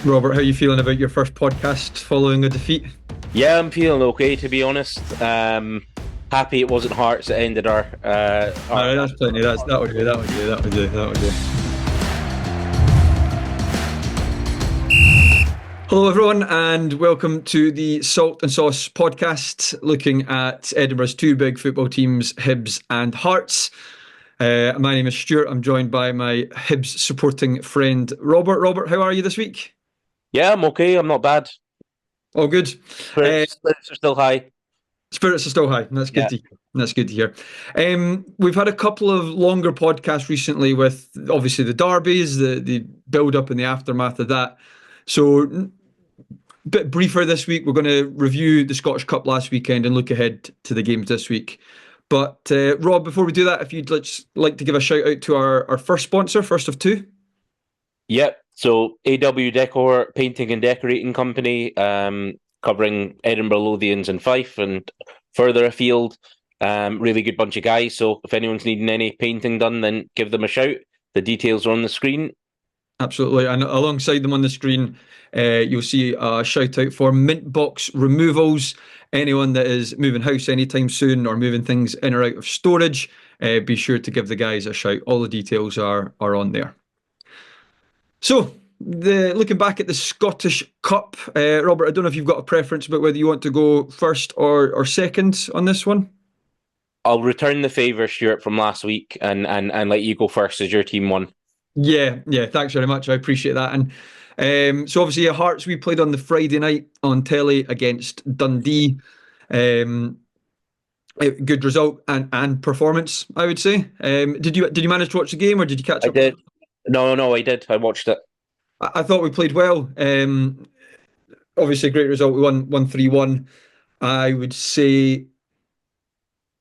Robert, how are you feeling about your first podcast following a defeat? Yeah, I'm feeling okay, to be honest. Happy it wasn't Hearts that ended our All right, that's plenty. That would do. That would do. That would do. That would do. Hello, everyone, and welcome to the Salt and Sauce podcast, looking at Edinburgh's two big football teams, Hibs and Hearts. My name is Stuart. I'm joined by my Hibs supporting friend Robert. Robert, how are you this week? Yeah, I'm okay. I'm not bad. All good. Spirits are still high. Spirits are still high. That's good Yeah. to hear. That's good to hear. We've had a couple of longer podcasts recently with obviously the derbies, the build up and the aftermath of that. So a bit briefer this week. We're going to review the Scottish Cup last weekend and look ahead to the games this week. But Rob, before we do that, if you'd like to give a shout out to our first sponsor, first of two. Yep. So AW Decor Painting and Decorating Company, covering Edinburgh, Lothians and Fife and further afield. Really good bunch of guys. So if anyone's needing any painting done, then give them a shout. The details are on the screen. Absolutely. And alongside them on the screen, you'll see a shout out for Mintbox removals. Anyone that is moving house anytime soon or moving things in or out of storage, be sure to give the guys a shout. All the details are on there. So, looking back at the Scottish Cup, Robert, I don't know if you've got a preference about whether you want to go first or second on this one. I'll return the favour, Stuart, from last week and let you go first as your team won. Yeah, thanks very much. I appreciate that. And so obviously, Hearts, we played on the Friday night on telly against Dundee. Good result and performance, I would say. Did you manage to watch the game or did you catch up? I did. No, I did. I watched it. I thought we played well. Obviously, a great result. We won 3-1. I would say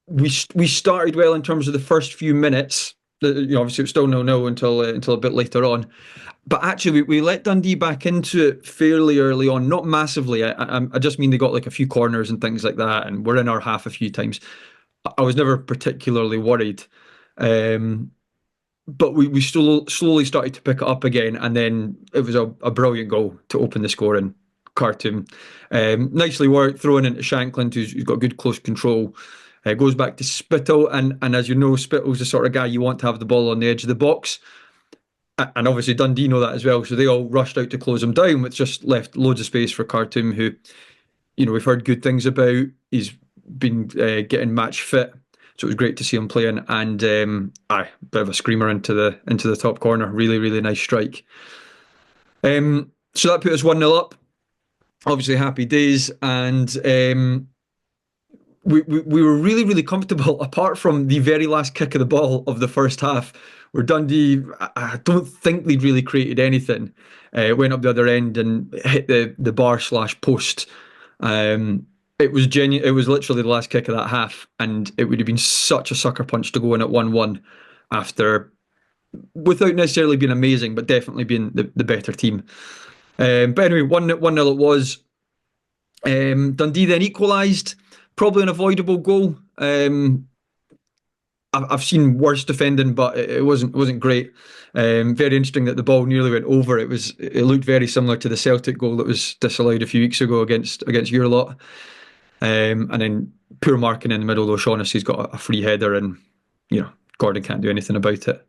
we started well in terms of the first few minutes. Obviously, it was still 0-0 until a bit later on. But actually, we let Dundee back into it fairly early on. Not massively. I just mean they got like a few corners and things like that, and we're in our half a few times. I was never particularly worried. But we slowly started to pick it up again, and then it was a brilliant goal to open the score in Khartoum. Nicely worked, throwing into Shankland, who's got good close control. Goes back to Spittle, and as you know, Spittle's the sort of guy you want to have the ball on the edge of the box. And obviously Dundee know that as well, so they all rushed out to close him down, which just left loads of space for Khartoum, who, we've heard good things about. He's been getting match fit. So it was great to see him playing, and bit of a screamer into the top corner. Really, really nice strike. So that put us 1-0 up. Obviously, happy days, and we were really, really comfortable. Apart from the very last kick of the ball of the first half, where Dundee, I don't think they'd really created anything. Went up the other end and hit the bar/post. It was genuine. It was literally the last kick of that half, and it would have been such a sucker punch to go in at 1-1 after, without necessarily being amazing, but definitely being the better team. But anyway, 1-0 it was. Dundee then equalised, probably an avoidable goal. I've seen worse defending, but it wasn't great. Very interesting that the ball nearly went over. It looked very similar to the Celtic goal that was disallowed a few weeks ago against your lot. And then poor marking in the middle, though. Shaughnessy's got a free header, and Gordon can't do anything about it.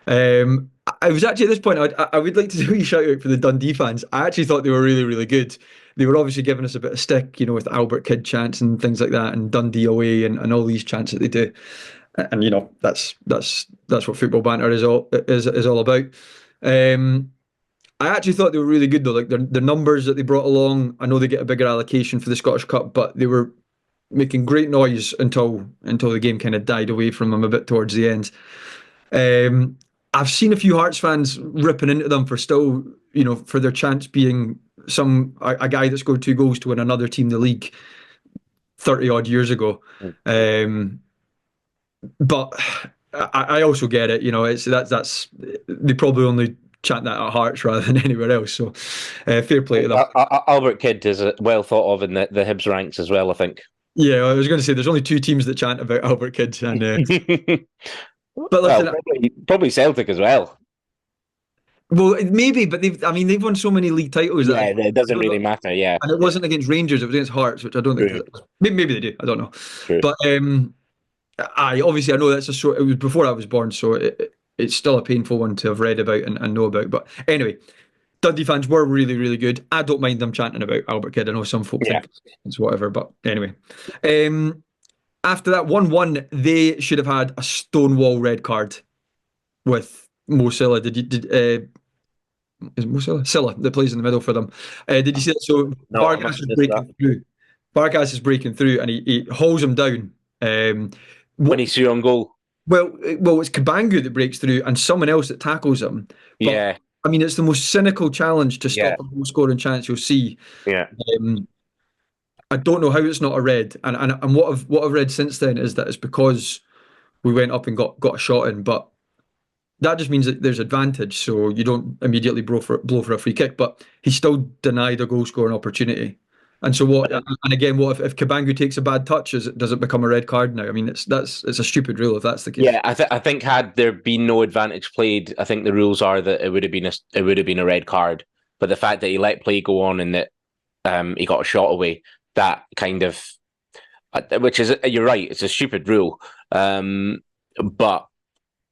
I was actually at this point, I would like to do a shout out for the Dundee fans. I actually thought they were really, really good. They were obviously giving us a bit of stick, with Albert Kidd chants and things like that, and Dundee away and all these chants that they do. And that's what football banter is all about. I actually thought they were really good though. Like the numbers that they brought along. I know they get a bigger allocation for the Scottish Cup, but they were making great noise until the game kind of died away from them a bit towards the end. I've seen a few Hearts fans ripping into them for still, for their chance being a guy that scored 2 goals to win another team the league 30 odd years ago. But I also get it. That's they probably only chant that at Hearts rather than anywhere else. So fair play to them. Albert Kidd is well thought of in the Hibs ranks as well, I think. Yeah, I was going to say there's only 2 teams that chant about Albert Kidd, and but listen, probably Celtic as well. Well, maybe, but they've won so many league titles that Yeah, it I doesn't don't know. really matter. Yeah, And it yeah, wasn't against Rangers; it was against Hearts, which I don't think. true, Maybe they do. I don't know. true. But I obviously I know that's a sort. It was before I was born, so it's still a painful one to have read about and know about. But anyway, Dundee fans were really, really good. I don't mind them chanting about Albert Kidd. I know some folk Yeah, think it's whatever, but anyway. Um, After that 1-1, they should have had a stonewall red card with Mo Silla. Is it Mo Silla? Silla that plays in the middle for them. Did you see that? So no, I Vargas must is have missed that. breaking through. Vargas is breaking through and he hauls him down. When What he's through on goal. well, it's Kabangu that breaks through and someone else that tackles him. But Yeah, I mean, it's the most cynical challenge to yeah, stop a goal scoring chance you'll see. yeah. Um, I don't know how it's not a red, and what I've read since then is that it's because we went up and got a shot in, but that just means that there's advantage, so you don't immediately blow for a free kick. But he still denied a goal scoring opportunity. And so what? And again, what if Kabangu takes a bad touch? Does it become a red card now? I mean, it's a stupid rule if that's the case. Yeah, I think had there been no advantage played, I think the rules are that it would have been a red card. But the fact that he let play go on and that he got a shot away, that kind of, which is, you're right, it's a stupid rule. But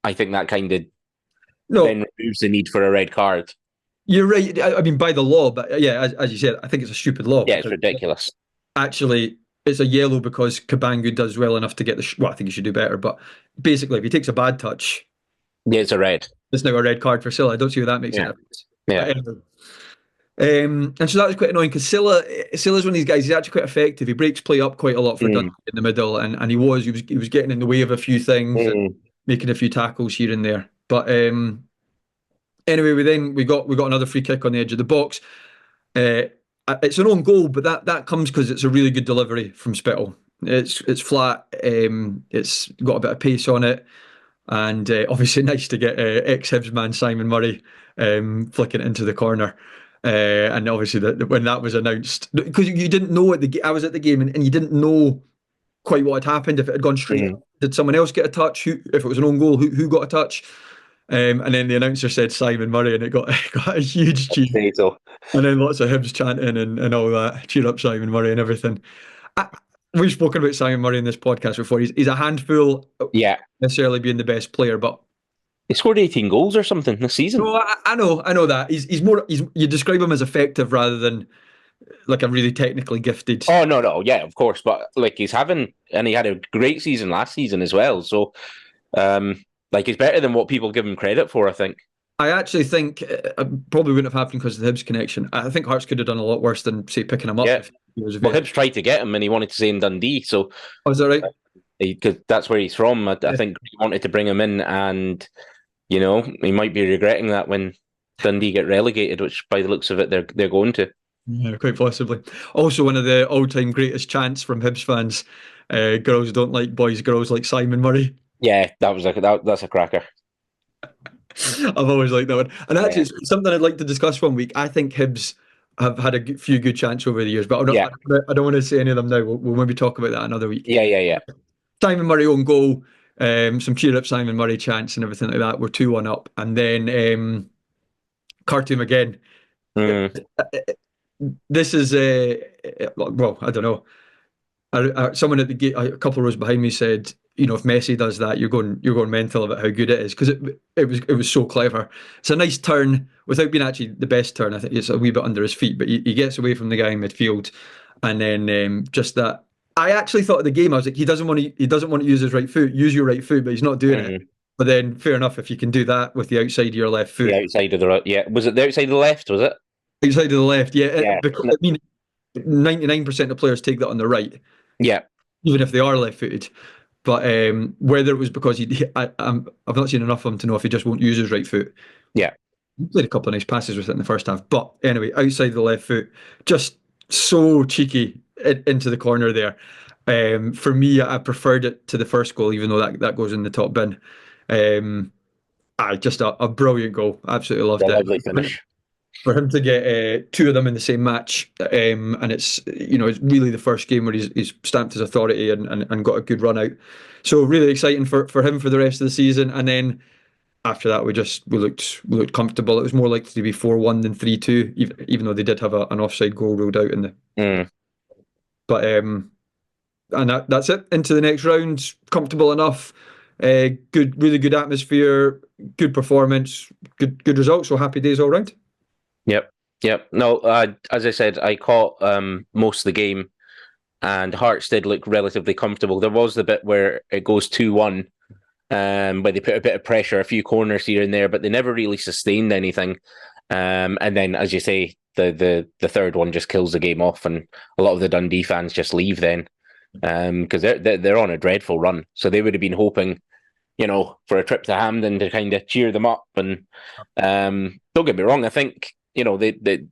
I think that kind of No, then removes the need for a red card. you're right. I mean, by the law, but yeah, as you said, I think it's a stupid law Yeah, it's because ridiculous. actually it's a yellow because Kabangu does well enough to get well, I think he should do better. But basically, if he takes a bad touch, Yeah, it's a red. it's now a red card for Silla. I don't see how that makes a Yeah, difference. yeah. But anyway. And so that was quite annoying because Silla's one of these guys. He's actually quite effective. He breaks play up quite a lot for Dundee Mm, in the middle, and he was getting in the way of a few things and mm, making a few tackles here and there. But anyway, we got another free kick on the edge of the box. Uh, it's an own goal, but that comes because it's a really good delivery from Spittle. It's flat. It's got a bit of pace on it, and obviously nice to get ex-Hibs man Simon Murray flicking it into the corner. And obviously when that was announced, because you didn't know I was at the game and you didn't know quite what had happened. If it had gone straight, mm. did someone else get a touch? If it was an own goal, who got a touch? And then the announcer said Simon Murray, and it got got a huge cheer. Potato. And then lots of Hibs chanting and all that, cheer up Simon Murray and everything. I, we've spoken about Simon Murray in this podcast before. He's a handful, Yeah, necessarily being the best player, but he scored 18 goals or something this season. no, I know that he's more. You describe him as effective rather than like a really technically gifted. Oh no, no, yeah, of course, but like and he had a great season last season as well. So, like he's better than what people give him credit for. I think. I actually think probably wouldn't have happened because of the Hibs connection. I think Hearts could have done a lot worse than say picking him up Yeah, if he was well, available. Hibs tried to get him, and he wanted to stay in Dundee. So, Oh, is that right? because that's where he's from, I Yeah. think he wanted to bring him in, and he might be regretting that when Dundee get relegated, which by the looks of it, they're going to. Yeah, quite possibly. Also, one of the all-time greatest chants from Hibs fans: "Girls don't like boys, girls like Simon Murray." Yeah, that's a cracker. I've always liked that one. And actually, Yeah, it's something I'd like to discuss one week. I think Hibs have had a few good chants over the years, but yeah, I don't want to say any of them now. We'll maybe talk about that another week. yeah, yeah, yeah. Simon Murray own goal, some cheer up Simon Murray chants and everything like that. We're 2-1 up. And then Khartoum again. Mm, This is, well, I don't know. Someone at the gate, a couple of rows behind me said, if Messi does that, you're going mental about how good it is because it was so clever. It's a nice turn without being actually the best turn. I think it's a wee bit under his feet, but he gets away from the guy in midfield, and then just that. I actually thought of the game. I was like, he doesn't want to use his right foot. Use your right foot, but he's not doing it. mm. But then, fair enough, if you can do that with the outside of your left The foot, outside of the right. Yeah, was it the outside of the left? Was it? outside of the left, yeah. Yeah, Because, I mean, 99% of players take that on the right, yeah, even if they are left-footed. But whether it was because I've not seen enough of him to know if he just won't use his right foot. yeah. He played a couple of nice passes with it in the first half. But anyway, outside the left foot, just so cheeky into the corner there. For me, I preferred it to the first goal, even though that goes in the top bin. Um, just a brilliant goal. Absolutely A loved it. lovely finish. For him to get two of them in the same match, and it's really the first game where he's stamped his authority and got a good run out. So really exciting for him for the rest of the season. And then after that, we looked comfortable. It was more likely to be 4-1 than 3-2, even though they did have an offside goal ruled out in the. Mm. But and that's it. Into the next round, comfortable enough. Good, really good atmosphere, good performance, good results. So happy days all round. Yep. Yep. No, as I said, I caught most of the game, and Hearts did look relatively comfortable. There was the bit where it goes 2-1, where they put a bit of pressure, a few corners here and there, but they never really sustained anything. And then, as you say, the third one just kills the game off, and a lot of the Dundee fans just leave then, because they're on a dreadful run. So they would have been hoping, for a trip to Hampden to kind of cheer them up. And don't get me wrong, I think they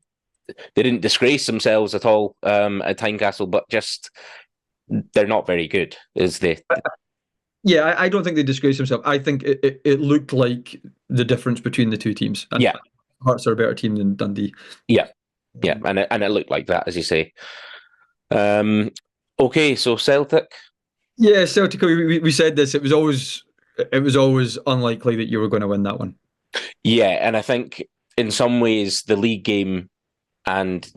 didn't disgrace themselves at all at Tynecastle, but just they're not very good. Yeah, I don't think they disgraced themselves. I think it looked like the difference between the two teams. And Yeah. Hearts are a better team than Dundee. Yeah, and it looked like that, as you say. Okay, so Celtic. Yeah, Celtic. We said this. It was always unlikely that you were going to win that one. Yeah, and I think in some ways the league game and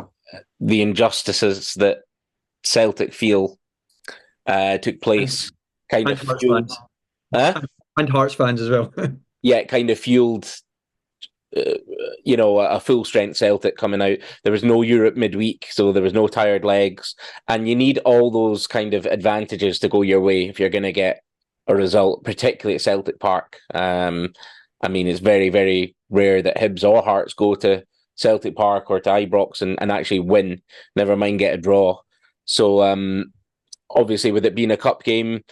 the injustices that Celtic feel took place kind of Hearts fueled, fans. And Hearts fans as well. yeah, it kind of fueled a full strength Celtic coming out. There was no Europe midweek, so there was no tired legs, and you need all those kind of advantages to go your way if you're going to get a result, particularly at Celtic Park. I mean, it's very, very rare that Hibs or Hearts go to Celtic Park or to Ibrox and actually win, never mind get a draw. So obviously, with it being a cup game,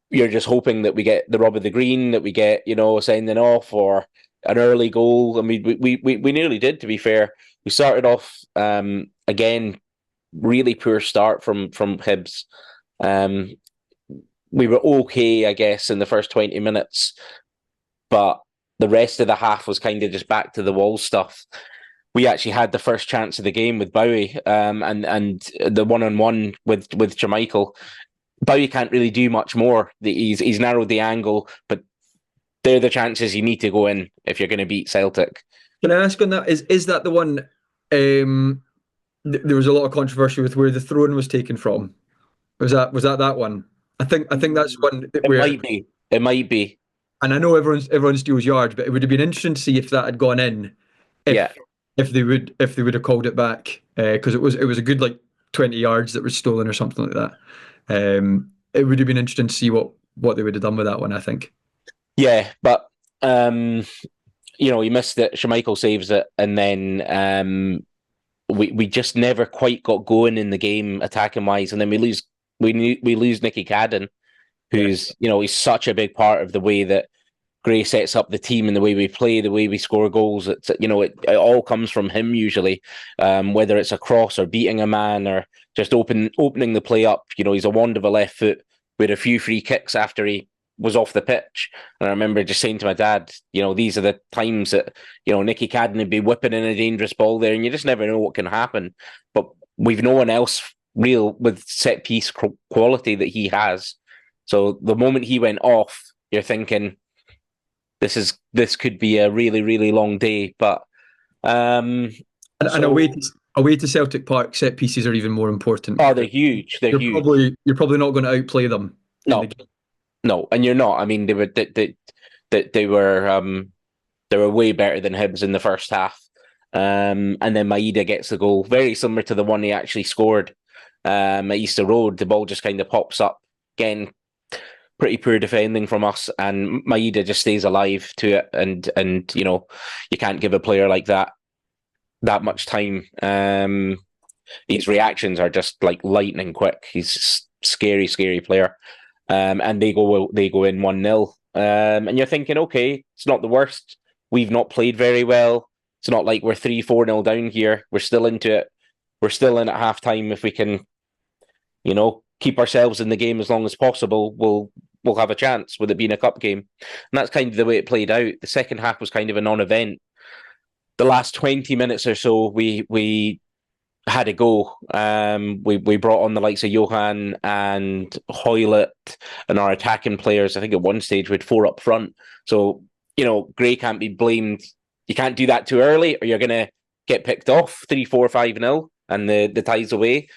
you're just hoping that we get the rub of the green, that we get, a sending off or an early goal. I mean, we nearly did, to be fair. We started off, again, really poor start from Hibs. We were okay, I guess, in the first 20 minutes, but the rest of the half was kind of just back to the wall stuff. We actually had the first chance of the game with Bowie, and the one-on-one with Jermichael. Bowie can't really do much more. He's narrowed the angle, but they're the chances you need to go in if you're going to beat Celtic. Can I ask on that? Is that the one? There was a lot of controversy with where the throne was taken from. Was that one? I think that's one where It might be. And I know everyone steals yards, but it would have been interesting to see if that had gone in. If they would have called it back, because it was a good 20 yards that was stolen or something like that. It would have been interesting to see what they would have done with that one, I think. Yeah, but he missed it. Schmeichel saves it, and then we just never quite got going in the game attacking wise, and then we lose Nicky Cadden, who's he's such a big part of the way that Gray sets up the team and the way we play, the way we score goals. It all comes from him usually, whether it's a cross or beating a man or just opening the play up. He's a wand of a left foot with a few free kicks after he was off the pitch. And I remember just saying to my dad, these are the times that, Nicky Cadden would be whipping in a dangerous ball there, and you just never know what can happen. But we've no one else real with set piece quality that he has. So the moment he went off, you're thinking, this could be a really, really long day. But and away to Celtic Park, set pieces are even more important. Oh, they're huge. They're huge. You're probably not going to outplay them. No, and you're not. I mean, they were way better than Hibs in the first half. And then Maeda gets the goal, very similar to the one he actually scored at Easter Road. The ball just kind of pops up again. Pretty poor defending from us, and Maeda just stays alive to it. And you can't give a player like that much time. His reactions are just like lightning quick. He's a scary, scary player. And they go in 1-0. And you're thinking, okay, it's not the worst. We've not played very well. It's not like we're 3-4-0 down here. We're still into it. We're still in at half time. If we can, keep ourselves in the game as long as possible, we'll have a chance with it being a cup game. And that's kind of the way it played out. The second half was kind of a non-event. The last 20 minutes or so, we had a go. We brought on the likes of Johan and Hoylett and our attacking players. I think at one stage we had 4 up front. So, Gray can't be blamed. You can't do that too early or you're going to get picked off 3-4-5-0 and the tie's away.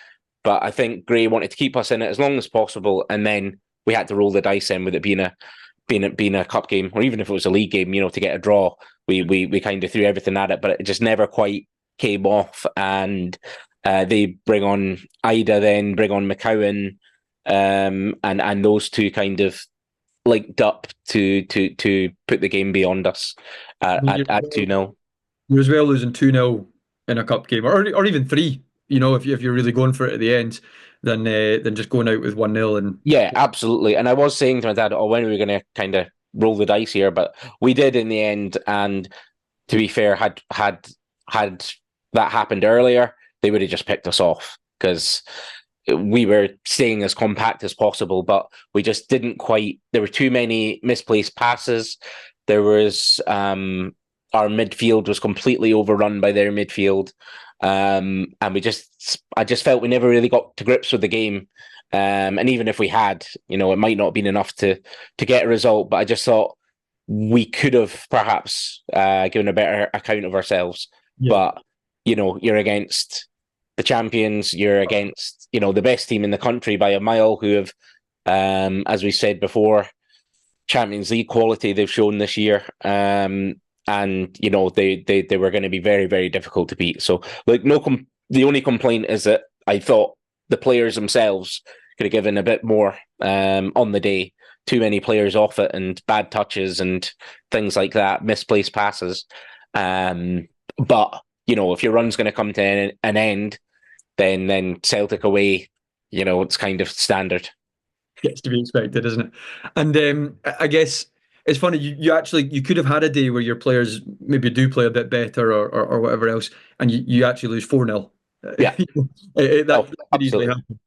But I think Gray wanted to keep us in it as long as possible. And then we had to roll the dice in with it being a cup game, or even if it was a league game, to get a draw. We kind of threw everything at it, but it just never quite came off. And they bring on Ida, then bring on McCowan, and those two kind of linked up to put the game beyond us at 2-0. You're as well losing 2-0 in a cup game, or even 3. If you're really going for it at the end, than just going out with 1-0. And yeah, absolutely. And I was saying to my dad, "Oh, when are we going to kind of roll the dice here?" But we did in the end. And to be fair, had that happened earlier, they would have just picked us off because we were staying as compact as possible, but we just didn't quite. There were too many misplaced passes. There was our midfield was completely overrun by their midfield. And I just felt we never really got to grips with the game. And even if we had, it might not have been enough to get a result, but I just thought we could have perhaps given a better account of ourselves. Yeah. But, you're against the champions, you're against, the best team in the country by a mile who have, as we said before, Champions League quality they've shown this year. And they were going to be very, very difficult to beat. So, the only complaint is that I thought the players themselves could have given a bit more on the day. Too many players off it and bad touches and things like that, misplaced passes. But if your run's going to come to an end, then Celtic away, it's kind of standard. It's to be expected, isn't it? And I guess it's funny. You could have had a day where your players maybe do play a bit better or whatever else, and you actually lose 4-0. Yeah, that could easily happen.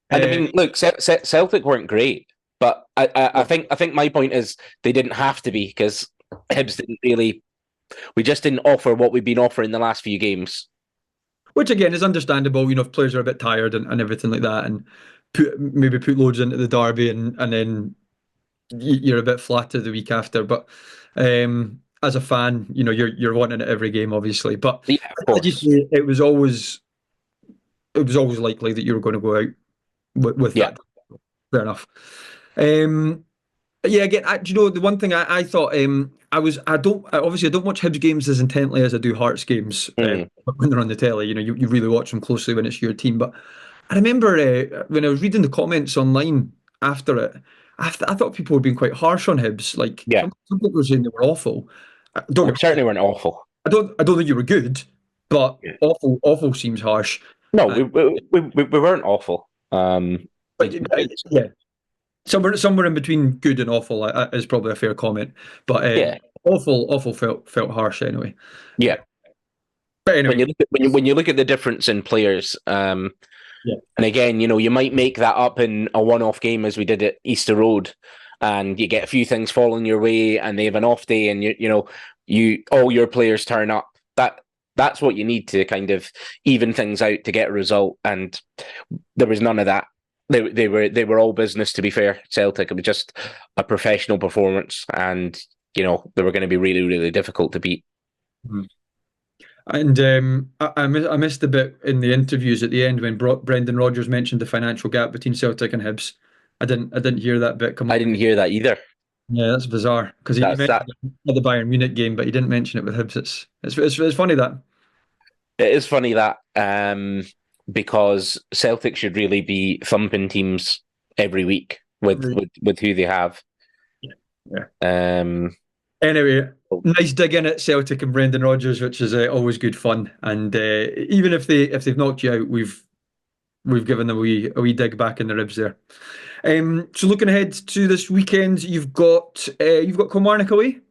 And I mean, look, Celtic weren't great, but I think my point is they didn't have to be because Hibs didn't really. We just didn't offer what we've been offering the last few games. Which again is understandable, if players are a bit tired and everything like that, and maybe put loads into the derby and then you're a bit flattered the week after. But as a fan, you're wanting it every game, obviously. But yeah, of course. It was always likely that you were going to go out with that. Fair enough. Yeah, again, the one thing I thought I don't watch Hibs games as intently as I do Hearts games when they're on the telly. You really watch them closely when it's your team. But I remember when I was reading the comments online after it, I thought people were being quite harsh on Hibs. Like some people were saying they were awful. We certainly weren't awful. I don't think you were good, but awful seems harsh. No, we weren't awful. Yeah. Somewhere in between good and awful is probably a fair comment, but awful felt harsh anyway. Yeah, but anyway, when you look at the difference in players, and again, you might make that up in a one-off game as we did at Easter Road, and you get a few things falling your way, and they have an off day, and all your players turn up. That's what you need to kind of even things out to get a result, and there was none of that. They were all business, to be fair. Celtic, it was just a professional performance, and they were going to be really, really difficult to beat. Mm-hmm. And I missed a bit in the interviews at the end when Brendan Rodgers mentioned the financial gap between Celtic and Hibs. I didn't hear that bit come up. I didn't hear that either. Yeah, that's bizarre because he mentioned it at the Bayern Munich game, but he didn't mention it with Hibs. It's funny that. It is funny that. Because Celtic should really be thumping teams every week with who they have. Yeah. Anyway, nice dig in at Celtic and Brendan Rodgers, which is always good fun. And even if they've knocked you out, we've given them a wee dig back in the ribs there. So looking ahead to this weekend, you've got Kilmarnock away.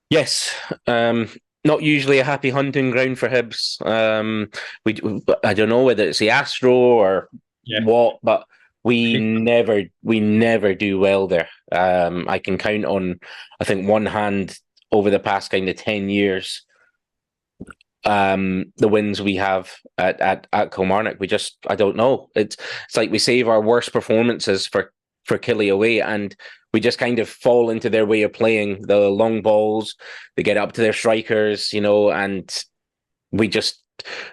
Yes. Not usually a happy hunting ground for Hibs. I don't know whether it's the Astro or what, but we never do well there. I can count on, I think, one hand over the past kind of 10 years the wins we have at Kilmarnock. I don't know. It's like we save our worst performances for Killy away, and we just kind of fall into their way of playing the long balls. They get up to their strikers, and we just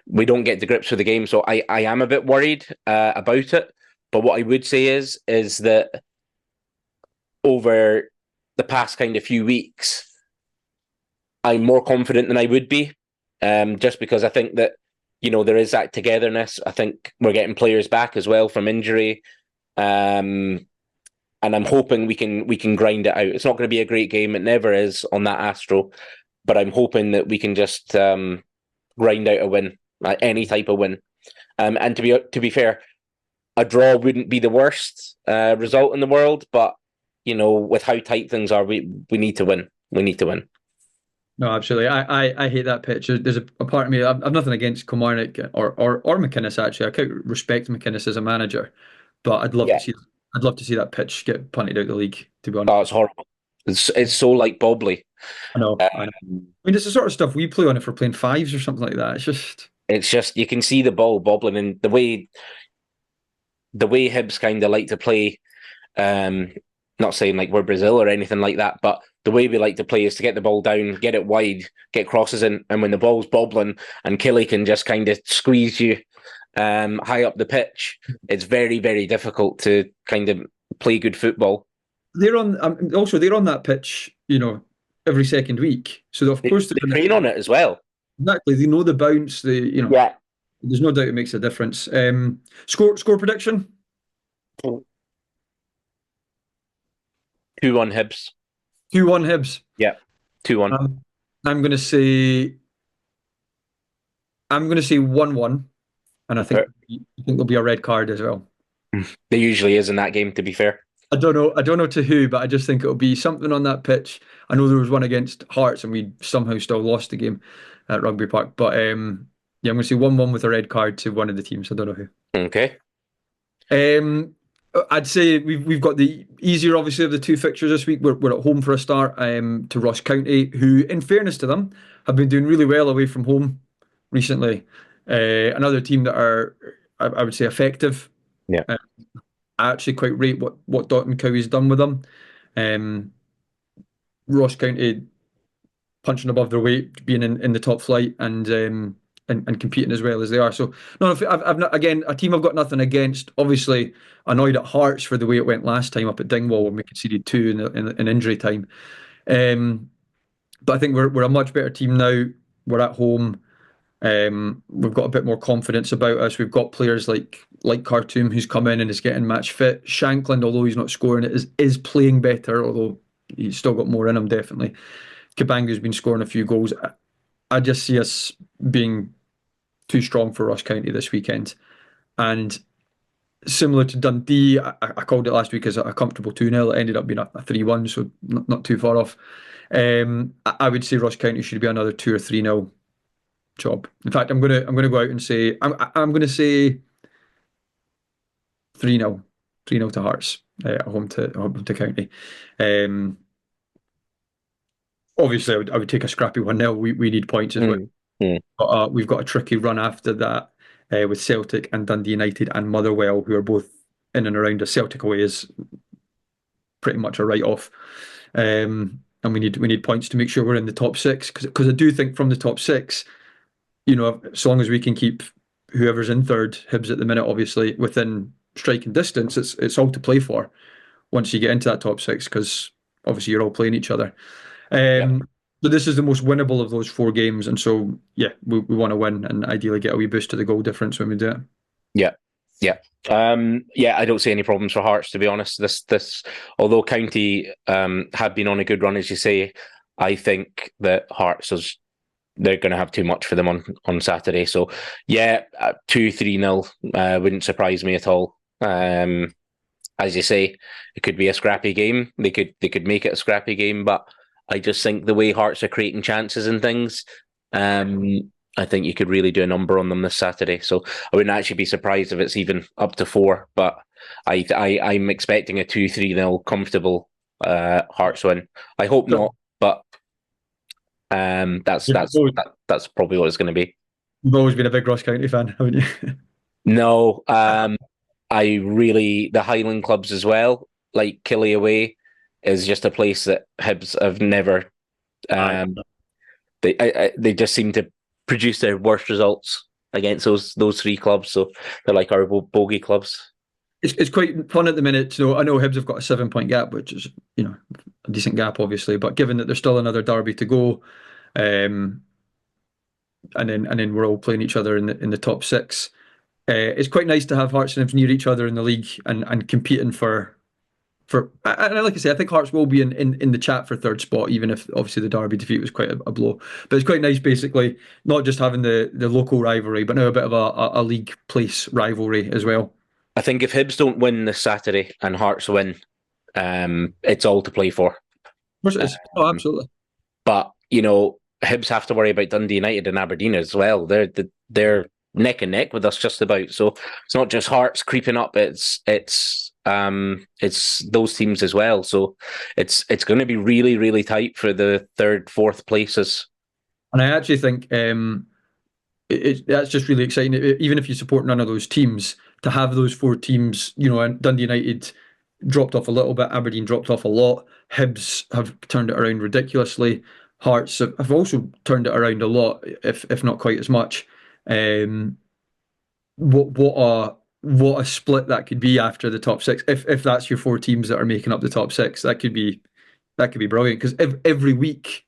we don't get to grips with the game. So I am a bit worried about it. But what I would say is that over the past kind of few weeks, I'm more confident than I would be, just because I think that there is that togetherness. I think we're getting players back as well from injury, and I'm hoping we can grind it out. It's not going to be a great game; it never is on that Astro, but I'm hoping that we can just grind out a win, any type of win. And to be fair, a draw wouldn't be the worst result in the world, but with how tight things are, we need to win. We need to win. No, absolutely. I hate that pitch. There's a part of me. I've nothing against Kilmarnock or McInnes actually. I quite respect McInnes as a manager, but Yeah. I'd love to see that pitch get punted out the league. To be honest, Oh, it's horrible. It's so like Bobley. I know. I know. I mean, it's the sort of stuff we play on if we're playing fives or something like that. It's just you can see the ball bobbling, and the way Hibs kind of like to play. Not saying like we're Brazil or anything like that, but the way we like to play is to get the ball down, get it wide, get crosses in, and when the ball's bobbling and Killy can just kind of squeeze you high up the pitch, it's very, very difficult to kind of play good football. They're on. Also, they're on that pitch. Every second week. So of They, course they train on it as well. exactly. They know the bounce. Yeah. There's no doubt it makes a difference. Score prediction. 2-1 Hibs. 2-1 Hibs. Yeah. 2-1. I'm gonna say 1-1, and I think there'll be a red card as well. There usually is in that game, to be fair. I don't know to who, but I just think it'll be something on that pitch. I know there was one against Hearts, and we somehow still lost the game at Rugby Park. But yeah, I'm gonna say 1-1 with a red card to one of the teams. I don't know who. Okay. I'd say we've got the easier, obviously, of the two fixtures this week. We're at home for a start to Ross County, who, in fairness to them, have been doing really well away from home recently. Another team that are, I would say, effective. Yeah. I actually quite rate what Dalton Cowie's done with them. Ross County punching above their weight, being in the top flight, and competing as well as they are. So no, I've not, again, a team I've got nothing against. Obviously, annoyed at Hearts for the way it went last time up at Dingwall when we conceded two in injury time. But I think we're a much better team now. We're at home. We've got a bit more confidence about us. We've got players like Khartoum who's come in and is getting match fit. Shankland, although he's not scoring it, is playing better, although he's still got more in him, definitely. Kabanga's been scoring a few goals. I just see us being too strong for Ross County this weekend. And similar to Dundee, I called it last week as a comfortable 2-0. It ended up being a 3-1, so not too far off. I would say Ross County should be another 2 or 3-0 job. In fact, I'm gonna go out and say I'm gonna say 3-0. 3-0 to Hearts, at home to County. Obviously, I would take a scrappy 1-0. We need points as well. But we've got a tricky run after that with Celtic and Dundee United and Motherwell, who are both in and around us. Celtic away is pretty much a write-off. And we need points to make sure we're in the top six. Because I do think from the top six, so long as we can keep whoever's in third, Hibs at the minute, obviously, within striking distance, it's all to play for once you get into that top six, because obviously you're all playing each other. But this is the most winnable of those four games, and so yeah, we want to win and ideally get a wee boost to the goal difference when we do it. Yeah. I don't see any problems for Hearts, to be honest. This although County have been on a good run, as you say, I think that Hearts they're going to have too much for them on Saturday. So yeah, 2-3-0 wouldn't surprise me at all. As you say, it could be a scrappy game. They could make it a scrappy game, but I just think the way Hearts are creating chances and things, I think you could really do a number on them this Saturday. So I wouldn't actually be surprised if it's even up to 4, but I'm expecting a 2-3-0 comfortable Hearts win. I hope not, but that's That's probably what it's going to be. You've always been a big Ross County fan, haven't you? No, the Highland clubs as well, like Killie away, is just a place that Hibs have never. They just seem to produce their worst results against those three clubs. So they're like our bogey clubs. It's quite fun at the minute. So I know Hibs have got a 7 point gap, which is a decent gap, obviously. But given that there's still another derby to go, and then we're all playing each other in the top six, it's quite nice to have Hearts and Hibs near each other in the league and competing for. And like I say, I think Hearts will be in the chat for third spot, even if obviously the derby defeat was quite a blow. But it's quite nice, basically, not just having the local rivalry, but now a bit of a league place rivalry as well. I think if Hibs don't win this Saturday and Hearts win, it's all to play for. Of course it is. Oh, absolutely. But Hibs have to worry about Dundee United and Aberdeen as well. They're neck and neck with us just about. So it's not just Hearts creeping up. It's those teams as well. So it's going to be really, really tight for the third, fourth places. And I actually think that's just really exciting. Even if you support none of those teams, to have those four teams, and Dundee United dropped off a little bit, Aberdeen dropped off a lot, Hibs have turned it around ridiculously, Hearts have also turned it around a lot, if not quite as much. What a split that could be after the top six. If that's your four teams that are making up the top six, that could be brilliant, because every week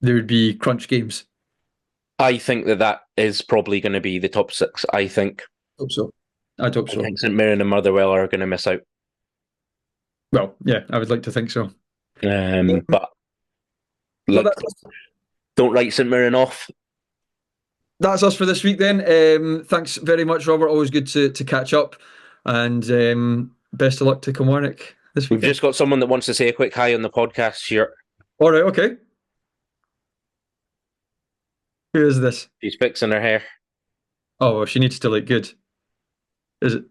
there would be crunch games. I think that is probably going to be the top six. I think. Hope so. I hope so. I think St Mirren and Motherwell are going to miss out. Well, yeah, I would like to think so. But look, don't write St Mirren off. That's us for this week then. Thanks very much, Robert. Always good to catch up. And best of luck to Kilmarnock this week. We've just got someone that wants to say a quick hi on the podcast here. All right, okay. Who is this? She's fixing her hair. Oh, well, she needs to look good. Is it?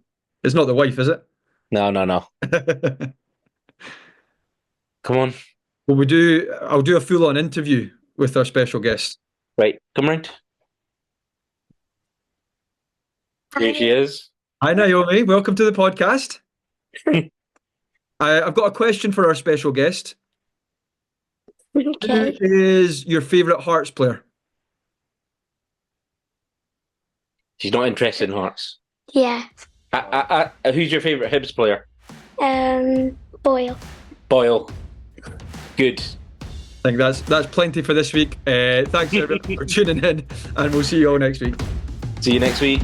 It's not the wife, is it? No. Come on. Well, I'll do a full-on interview with our special guest. Right, come round. Here she is. Hi, Naomi. Welcome to the podcast. I've got a question for our special guest. Okay. Who is your favourite Hearts player? She's not interested in Hearts. Yeah. Who's your favourite Hibs player? Boyle. Boyle. Good. I think that's plenty for this week. Thanks everyone for tuning in, and we'll see you all next week. See you next week.